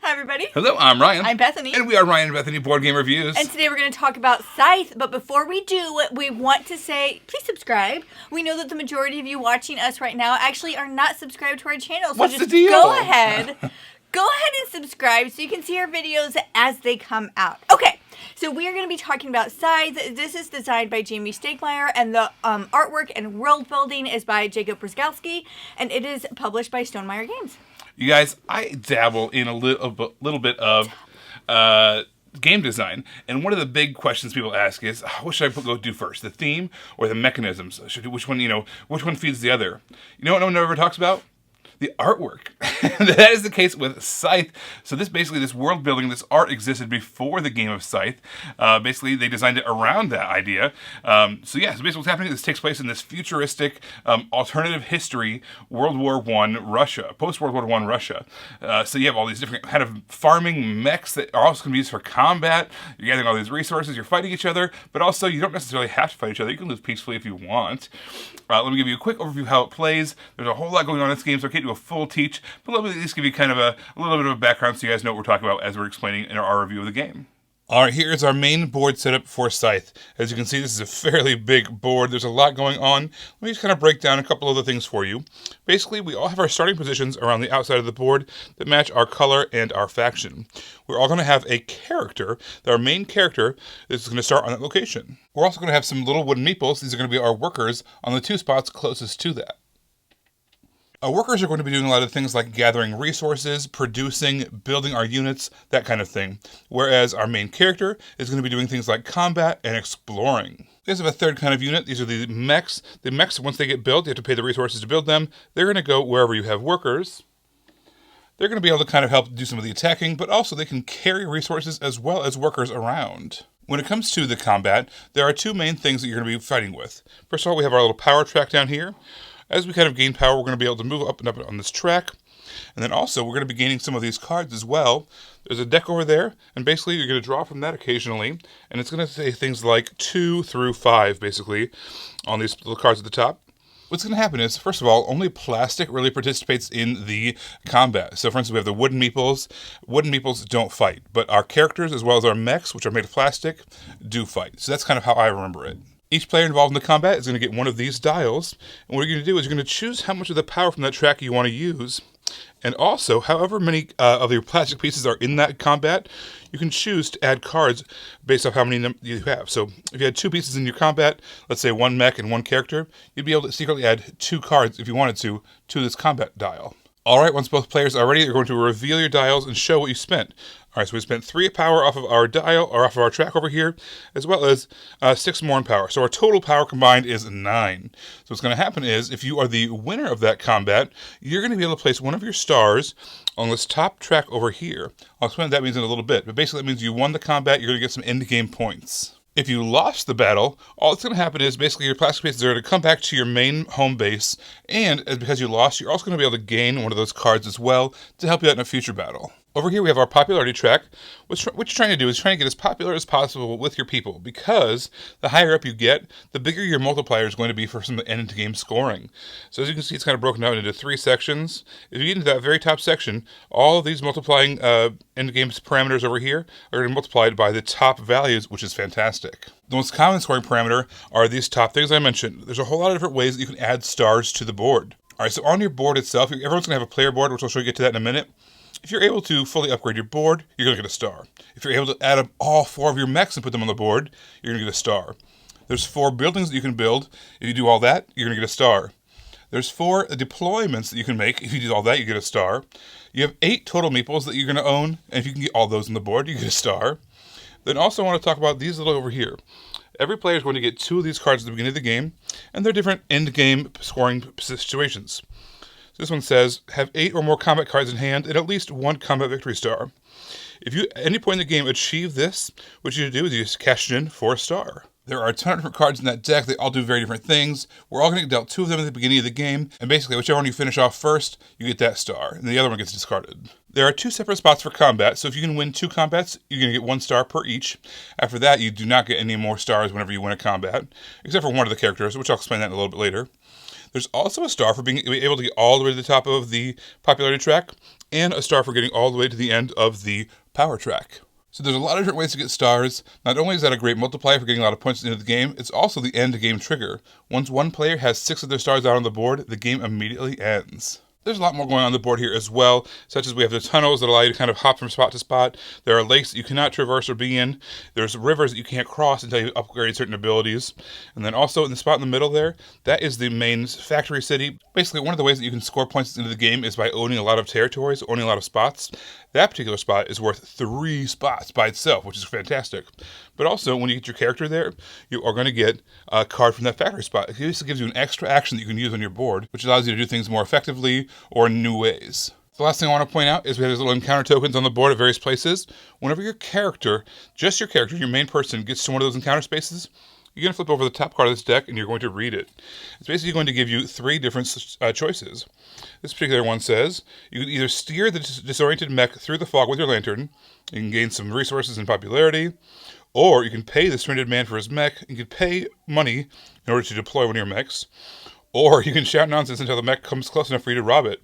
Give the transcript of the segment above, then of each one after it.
Hi, everybody. Hello, I'm Ryan. I'm Bethany. And we are Ryan and Bethany Board Game Reviews. And today we're going to talk about Scythe, but before we do, we want to say, please subscribe. We know that the majority of you watching us right now actually are not subscribed to our channel, so What's just the deal? Go ahead and subscribe so you can see our videos as they come out. Okay, so we are going to be talking about Scythe. This is designed by Jamie Stonemaier, and the artwork and world building is by Jacob Brzgalski, and it is published by Stonemaier Games. You guys, I dabble in a little bit of game design, and one of the big questions people ask is, what should I go do first, the theme or the mechanisms? Which one feeds the other? You know what no one ever talks about? The artwork. That is the case with Scythe. So this world building, this art existed before the game of Scythe. Basically, they designed it around that idea. So basically what's happening is this takes place in this futuristic alternative history, World War I Russia, post-World War I Russia. So you have all these different kind of farming mechs that are also going to be used for combat. You're gathering all these resources, you're fighting each other, but also you don't necessarily have to fight each other. You can live peacefully if you want. Let me give you a quick overview of how it plays. There's a whole lot going on in this game, so I can't do a full teach, but let me at least give you kind of a little bit of a background so you guys know what we're talking about as we're explaining in our review of the game. Alright, here's our main board setup for Scythe. As you can see, this is a fairly big board. There's a lot going on. Let me just kind of break down a couple other things for you. Basically, we all have our starting positions around the outside of the board that match our color and our faction. We're all going to have a character. Our main character is going to start on that location. We're also going to have some little wooden meeples. These are going to be our workers on the two spots closest to that. Our workers are going to be doing a lot of things like gathering resources, producing, building our units, that kind of thing. Whereas our main character is going to be doing things like combat and exploring. We have a third kind of unit. These are the mechs. The mechs, once they get built, you have to pay the resources to build them. They're going to go wherever you have workers. They're going to be able to kind of help do some of the attacking, but also they can carry resources as well as workers around. When it comes to the combat, there are two main things that you're going to be fighting with. First of all, we have our little power track down here. As we kind of gain power, we're going to be able to move up and up on this track. And then also, we're going to be gaining some of these cards as well. There's a deck over there, and basically you're going to draw from that occasionally. And it's going to say things like 2 through 5, basically, on these little cards at the top. What's going to happen is, first of all, only plastic really participates in the combat. So, for instance, we have the wooden meeples. Wooden meeples don't fight, but our characters, as well as our mechs, which are made of plastic, do fight. So that's kind of how I remember it. Each player involved in the combat is going to get one of these dials, and what you're going to do is you're going to choose how much of the power from that track you want to use, and also, however many of your plastic pieces are in that combat, you can choose to add cards based off how many you have. So, if you had 2 pieces in your combat, let's say 1 mech and 1 character, you'd be able to secretly add 2 cards, if you wanted to this combat dial. Alright, once both players are ready, you're going to reveal your dials and show what you spent. Alright, so we spent 3 power off of our dial, or off of our track over here, as well as 6 more in power. So our total power combined is 9. So what's going to happen is, if you are the winner of that combat, you're going to be able to place one of your stars on this top track over here. I'll explain what that means in a little bit, but basically that means you won the combat, you're going to get some end-game points. If you lost the battle, all that's going to happen is basically your plastic pieces are going to come back to your main home base, and because you lost, you're also going to be able to gain one of those cards as well to help you out in a future battle. Over here we have our popularity track. What you're trying to do is trying to get as popular as possible with your people, because the higher up you get, the bigger your multiplier is going to be for some end-game scoring. So as you can see, it's kind of broken down into 3 sections. If you get into that very top section, all of these multiplying end-game parameters over here are going to be multiplied by the top values, which is fantastic. The most common scoring parameter are these top things I mentioned. There's a whole lot of different ways that you can add stars to the board. Alright, so on your board itself, everyone's going to have a player board, which I'll show you get to that in a minute. If you're able to fully upgrade your board, you're going to get a star. If you're able to add up all 4 of your mechs and put them on the board, you're going to get a star. There's 4 buildings that you can build. If you do all that, you're going to get a star. There's 4 deployments that you can make. If you do all that, you get a star. You have 8 total meeples that you're going to own, and if you can get all those on the board, you get a star. Then also I want to talk about these little over here. Every player is going to get 2 of these cards at the beginning of the game, and they're different end-game scoring situations. This one says, have 8 or more combat cards in hand and at least 1 combat victory star. If you at any point in the game achieve this, what you do is you just cash it in for a star. There are a ton of different cards in that deck. They all do very different things. We're all going to get dealt 2 of them at the beginning of the game, and basically whichever one you finish off first, you get that star, and the other one gets discarded. There are 2 separate spots for combat, so if you can win 2 combats, you're going to get 1 star per each. After that, you do not get any more stars whenever you win a combat, except for one of the characters, which I'll explain that in a little bit later. There's also a star for being able to get all the way to the top of the popularity track, and a star for getting all the way to the end of the power track. So there's a lot of different ways to get stars. Not only is that a great multiplier for getting a lot of points into the game, it's also the end game trigger. Once one player has 6 of their stars out on the board, the game immediately ends. There's a lot more going on the board here as well, such as we have the tunnels that allow you to kind of hop from spot to spot. There are lakes that you cannot traverse or be in. There's rivers that you can't cross until you upgrade certain abilities. And then also in the spot in the middle there, that is the main factory city. Basically, one of the ways that you can score points into the game is by owning a lot of territories, owning a lot of spots. That particular spot is worth 3 spots by itself, which is fantastic. But also, when you get your character there, you are going to get a card from that factory spot. It basically gives you an extra action that you can use on your board, which allows you to do things more effectively or in new ways. The last thing I want to point out is we have these little encounter tokens on the board at various places. Whenever your character, just your character, your main person, gets to one of those encounter spaces, you're going to flip over the top card of this deck and you're going to read it. It's basically going to give you 3 different choices. This particular one says, you can either steer the disoriented mech through the fog with your lantern, you can gain some resources and popularity, or you can pay the stranded man for his mech, you can pay money in order to deploy one of your mechs, or you can shout nonsense until the mech comes close enough for you to rob it.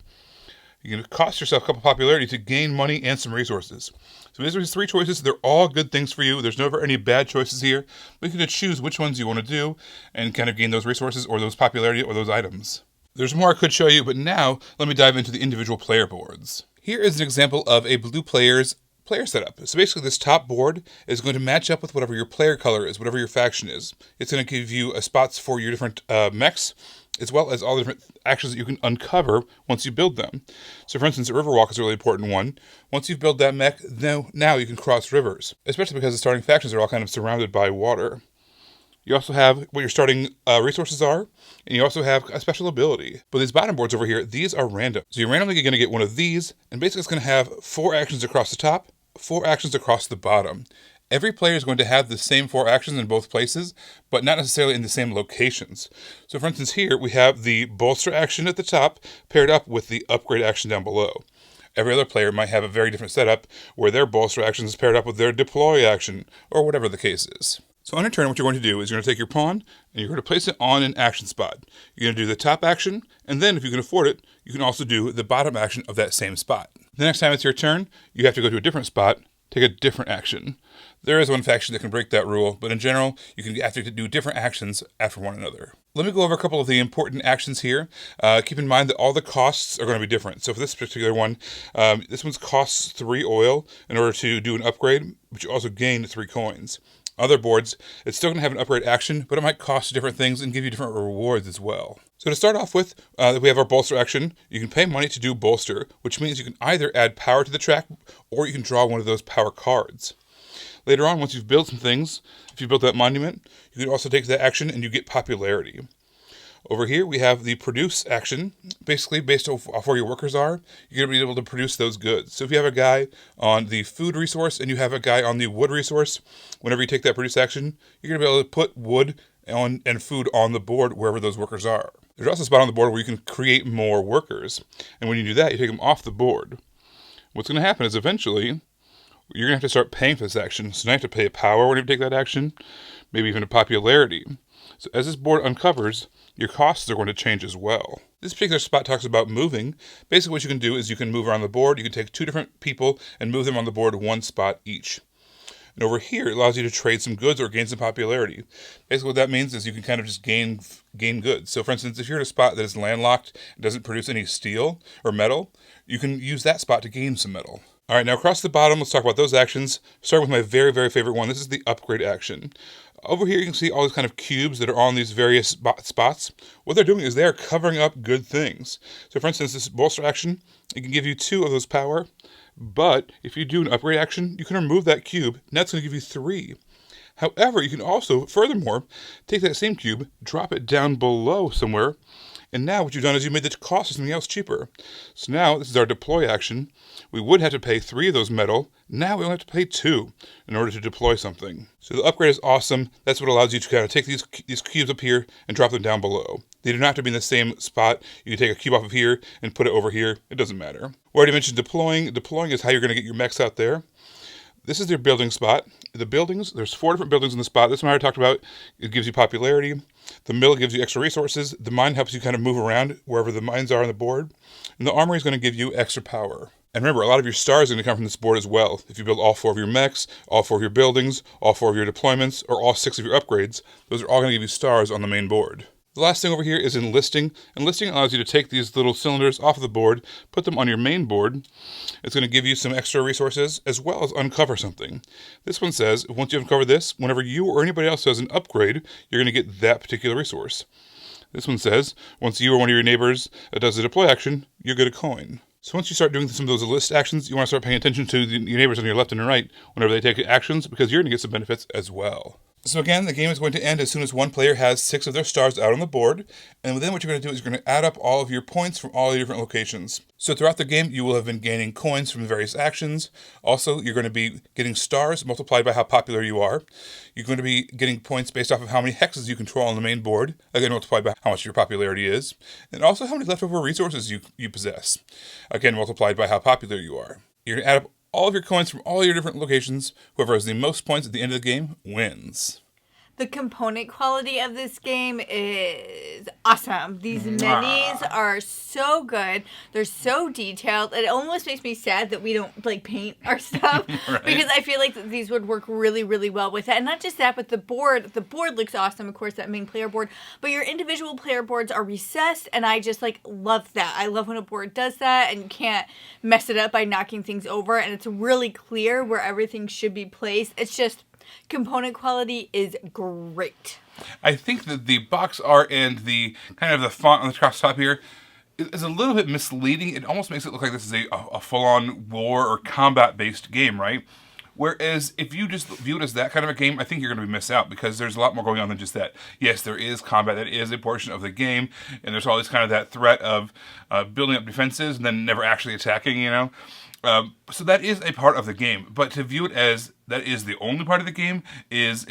You can cost yourself a couple popularity to gain money and some resources. So these are 3 choices. They're all good things for you. There's never any bad choices here. But you can choose which ones you want to do and kind of gain those resources or those popularity or those items. There's more I could show you, but now let me dive into the individual player boards. Here is an example of a blue player's player setup. So basically this top board is going to match up with whatever your player color is, whatever your faction is. It's going to give you spots for your different mechs, as well as all the different actions that you can uncover once you build them. So for instance, a Riverwalk is a really important one. Once you've built that mech, now you can cross rivers, especially because the starting factions are all kind of surrounded by water. You also have what your starting resources are, and you also have a special ability. But these bottom boards over here, these are random. So you're randomly going to get one of these, and basically it's going to have 4 actions across the top, 4 actions across the bottom. Every player is going to have the same 4 actions in both places, but not necessarily in the same locations. So for instance here, we have the bolster action at the top paired up with the upgrade action down below. Every other player might have a very different setup where their bolster action is paired up with their deploy action, or whatever the case is. So on your turn, what you're going to do is you're going to take your pawn, and you're going to place it on an action spot. You're going to do the top action, and then if you can afford it, you can also do the bottom action of that same spot. The next time it's your turn, you have to go to a different spot, take a different action. There is one faction that can break that rule, but in general, you can have to do different actions after one another. Let me go over a couple of the important actions here. Keep in mind that all the costs are going to be different. So for this particular one, this one costs 3 oil in order to do an upgrade, but you also gain 3 coins. Other boards, it's still going to have an upgrade action, but it might cost different things and give you different rewards as well. So to start off with, we have our bolster action. You can pay money to do bolster, which means you can either add power to the track, or you can draw one of those power cards. Later on, once you've built some things, if you built that monument, you can also take that action and you get popularity. Over here, we have the produce action. Basically, based on where your workers are, you're going to be able to produce those goods. So if you have a guy on the food resource and you have a guy on the wood resource, whenever you take that produce action, you're going to be able to put wood and food on the board wherever those workers are. There's also a spot on the board where you can create more workers. And when you do that, you take them off the board. What's going to happen is eventually, you're going to have to start paying for this action. So now you have to pay a power when you take that action, maybe even a popularity. So as this board uncovers, your costs are going to change as well. This particular spot talks about moving. Basically what you can do is you can move around the board. You can take 2 different people and move them on the board 1 spot each. And over here, it allows you to trade some goods or gain some popularity. Basically what that means is you can kind of just gain goods. So for instance, if you're in a spot that is landlocked and doesn't produce any steel or metal, you can use that spot to gain some metal. All right, now across the bottom, let's talk about those actions. Starting with my very, very favorite one. This is the upgrade action. Over here, you can see all these kind of cubes that are on these various spots. What they're doing is they're covering up good things. So for instance, this bolster action, it can give you 2 of those power. But if you do an upgrade action, you can remove that cube, and that's going to give you 3. However, you can also, furthermore, take that same cube, drop it down below somewhere, and now what you've done is you made the cost of something else cheaper. So now, this is our deploy action. We would have to pay 3 of those metal. Now we only have to pay 2 in order to deploy something. So the upgrade is awesome. That's what allows you to kind of take these cubes up here and drop them down below. They do not have to be in the same spot. You can take a cube off of here and put it over here. It doesn't matter. We already mentioned deploying. Deploying is how you're going to get your mechs out there. This is their building spot. The buildings, there's 4 different buildings in the spot. This one I already talked about. It gives you popularity. The mill gives you extra resources. The mine helps you kind of move around wherever the mines are on the board. And the armory is going to give you extra power. And remember, a lot of your stars are going to come from this board as well. If you build all 4 of your mechs, all 4 of your buildings, all 4 of your deployments, or all 6 of your upgrades, those are all going to give you stars on the main board. The last thing over here is enlisting. Enlisting allows you to take these little cylinders off of the board, put them on your main board. It's going to give you some extra resources, as well as uncover something. This one says, once you uncover this, whenever you or anybody else does an upgrade, you're going to get that particular resource. This one says, once you or one of your neighbors does a deploy action, you get a coin. So once you start doing some of those list actions, you want to start paying attention to your neighbors on your left and right whenever they take actions, because you're going to get some benefits as well. So again, the game is going to end as soon as one player has 6 of their stars out on the board, and then what you're going to do is you're going to add up all of your points from all the different locations. So throughout the game, you will have been gaining coins from the various actions. Also, you're going to be getting stars multiplied by how popular you are. You're going to be getting points based off of how many hexes you control on the main board, again multiplied by how much your popularity is, and also how many leftover resources you possess, again multiplied by how popular you are. You're going to add up all of your coins from all your different locations. Whoever has the most points at the end of the game wins. The component quality of this game is awesome. These minis are so good. They're so detailed. It almost makes me sad that we don't paint our stuff Right. because I feel like these would work really, really well with it. And not just that, but the board. The board looks awesome, of course, that main player board. But your individual player boards are recessed, and I just love that. I love when a board does that, and you can't mess it up by knocking things over. And it's really clear where everything should be placed. It's just component quality is great. I think that the box art and the kind of the font on the top here is a little bit misleading. It almost makes it look like this is a full-on war or combat-based game, right? Whereas if you just view it as that kind of a game, I think you're going to miss out because there's a lot more going on than just that. Yes, there is combat. That is a portion of the game. And there's always kind of that threat of building up defenses and then never actually attacking, you know? So that is a part of the game, but to view it as that is the only part of the game is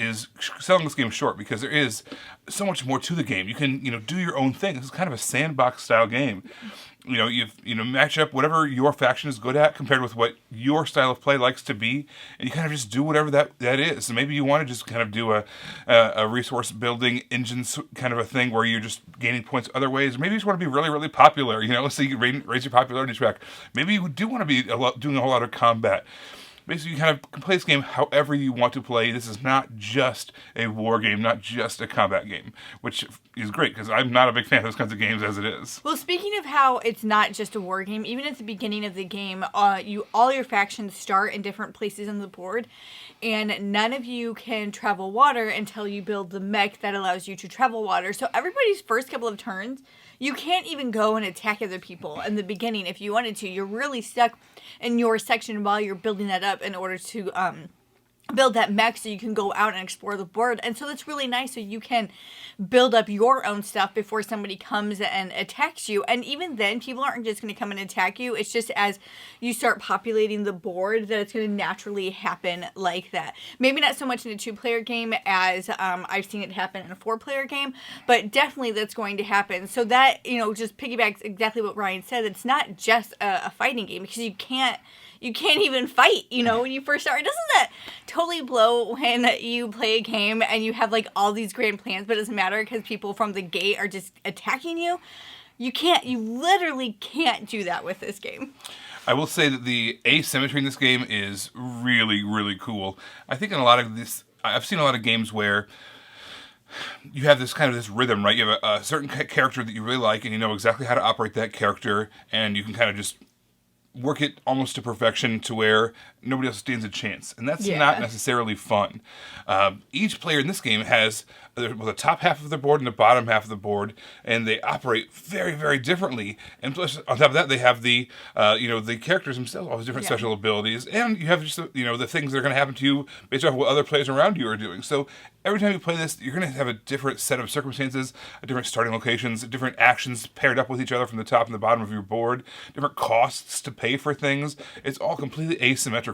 selling this game short, because there is so much more to the game. You can do your own thing. This is kind of a sandbox style game. You match up whatever your faction is good at compared with what your style of play likes to be, and you kind of just do whatever that is. So maybe you want to just kind of do a resource building engine kind of a thing where you're just gaining points other ways. Or maybe you just want to be really, really popular. So you can raise your popularity track. Maybe you do want to be doing a whole lot of combat. Basically, you kind of can play this game however you want to play. This is not just a war game, not just a combat game, which is great because I'm not a big fan of those kinds of games as it is. Well, speaking of how it's not just a war game, even at the beginning of the game, all your factions start in different places on the board, and none of you can travel water until you build the mech that allows you to travel water. So everybody's first couple of turns, you can't even go and attack other people in the beginning if you wanted to. You're really stuck in your section while you're building that up in order to build that mech so you can go out and explore the board. And so that's really nice, so you can build up your own stuff before somebody comes and attacks you. And even then, people aren't just going to come and attack you. It's just as you start populating the board that it's going to naturally happen like that. Maybe not so much in a 2-player game as I've seen it happen in a 4-player game, but definitely that's going to happen. So that, just piggybacks exactly what Ryan said. It's not just a fighting game, because you can't even fight, when you first start. Doesn't that totally blow when you play a game and you have all these grand plans, but it doesn't matter because people from the gate are just attacking you? You literally can't do that with this game. I will say that the asymmetry in this game is really, really cool. I think in a lot of this, I've seen a lot of games where you have this rhythm, right? You have a certain character that you really like, and you know exactly how to operate that character, and you can kind of just work it almost to perfection to where nobody else stands a chance. And that's not necessarily fun. Each player in this game has the top half of the board and the bottom half of the board, and they operate very, very differently. And plus, on top of that, they have the characters themselves, all these different special abilities, and you have just the things that are going to happen to you based off what other players around you are doing. So every time you play this, you're going to have a different set of circumstances, different starting locations, different actions paired up with each other from the top and the bottom of your board, different costs to pay for things. It's all completely asymmetrical.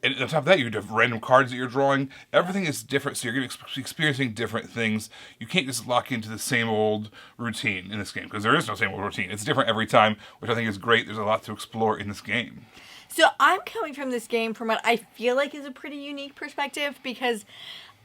And on top of that, you have random cards that you're drawing. Everything is different, so you're going to be experiencing different things. You can't just lock into the same old routine in this game, because there is no same old routine. It's different every time, which I think is great. There's a lot to explore in this game. So I'm coming from this game from what I feel like is a pretty unique perspective, because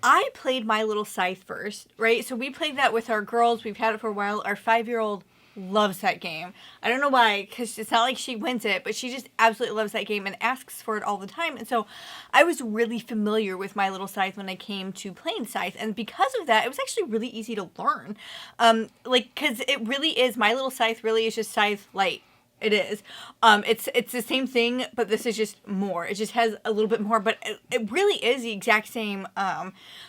I played my little Scythe first, right? So we played that with our girls. We've had it for a while. Our 5-year-old loves that game. I don't know why, because it's not like she wins it, but she just absolutely loves that game and asks for it all the time. And so I was really familiar with My Little Scythe when I came to playing Scythe. And because of that, it was actually really easy to learn. Because it really is, My Little Scythe really is just Scythe Light. It is. It's the same thing, but this is just more. It just has a little bit more, but it really is the exact same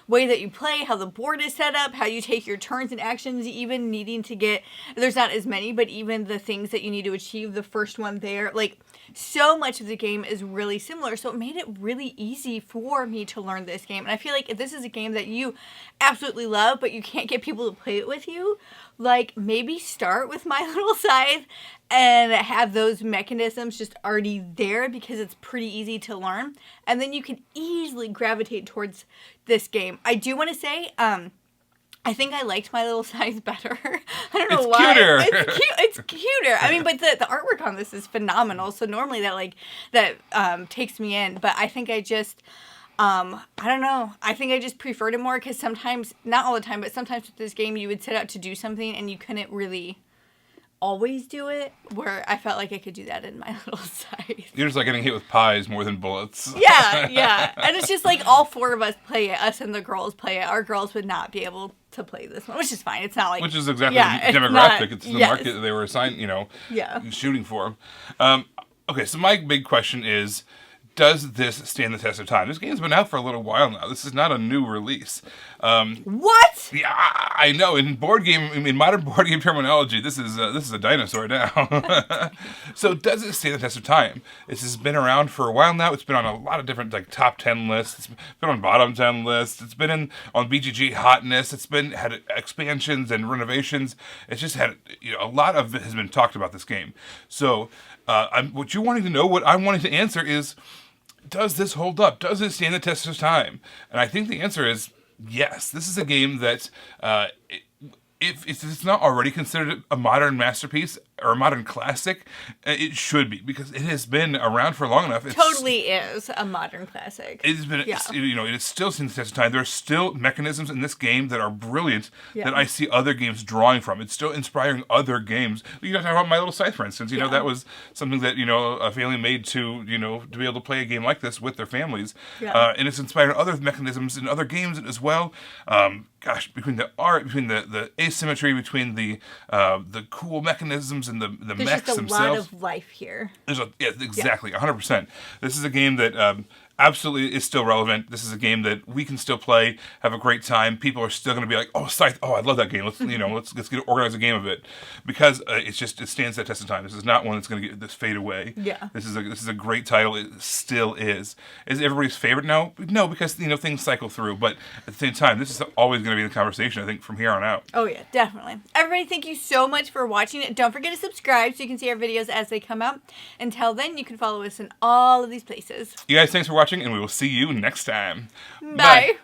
way that you play, how the board is set up, how you take your turns and actions, even needing to get, there's not as many, but even the things that you need to achieve, the first one there, like, so much of the game is really similar, so it made it really easy for me to learn this game. And I feel like if this is a game that you absolutely love, but you can't get people to play it with you, like, maybe start with My Little Scythe and have those mechanisms just already there because it's pretty easy to learn. And then you can easily gravitate towards this game. I do want to say, I think I liked My Little Scythe better. I don't know why. Cuter. It's cute. It's cuter. I mean, but the artwork on this is phenomenal. So normally that takes me in. But I think I just, I don't know. I think I just preferred it more because sometimes, not all the time, but sometimes with this game you would set out to do something and you couldn't really always do it, where I felt like I could do that in My Little Scythe. You're just like getting hit with pies more than bullets. Yeah. And it's just like all four of us play it. Us and the girls play it. Our girls would not be able to play this one, which is fine. It's not like... Which is exactly the demographic. It's the market that they were assigned, shooting for. Okay, so my big question is, does this stand the test of time? This game's been out for a little while now. This is not a new release. What? Yeah, I know. In modern board game terminology, this is a dinosaur now. So, does it stand the test of time? This has been around for a while now. It's been on a lot of different top 10 lists. It's been on bottom 10 lists. It's been on BGG hotness. It's had expansions and renovations. It's just had a lot of it has been talked about this game. So, what you're wanting to know, what I'm wanting to answer is, does this hold up? Does it stand the test of time? And I think the answer is yes. This is a game that, if it's not already considered a modern masterpiece or a modern classic, it should be, because it has been around for long enough. It totally is a modern classic. It's been, it is still stands the test of time. There are still mechanisms in this game that are brilliant that I see other games drawing from. It's still inspiring other games. You talk about My Little Scythe, for instance. That was something that a family made to be able to play a game like this with their families. And it's inspiring other mechanisms in other games as well. Between the art, between the asymmetry, between the cool mechanisms and the mechs themselves. There's just a lot of life here. Exactly, 100%. This is a game that absolutely is still relevant. This is a game that we can still play, have a great time. People are still going to be like, "Oh, Scythe! Oh, I love that game. Let's let's organize a game of it," because it stands that test of time. This is not one that's going to get this fade away. Yeah. This is a great title. It still is. Is it everybody's favorite? No, because things cycle through. But at the same time, this is always going to be the conversation, I think, from here on out. Oh yeah, definitely. Everybody, thank you so much for watching it. Don't forget to subscribe so you can see our videos as they come out. Until then, you can follow us in all of these places. You guys, thanks for watching, and we will see you next time. Bye.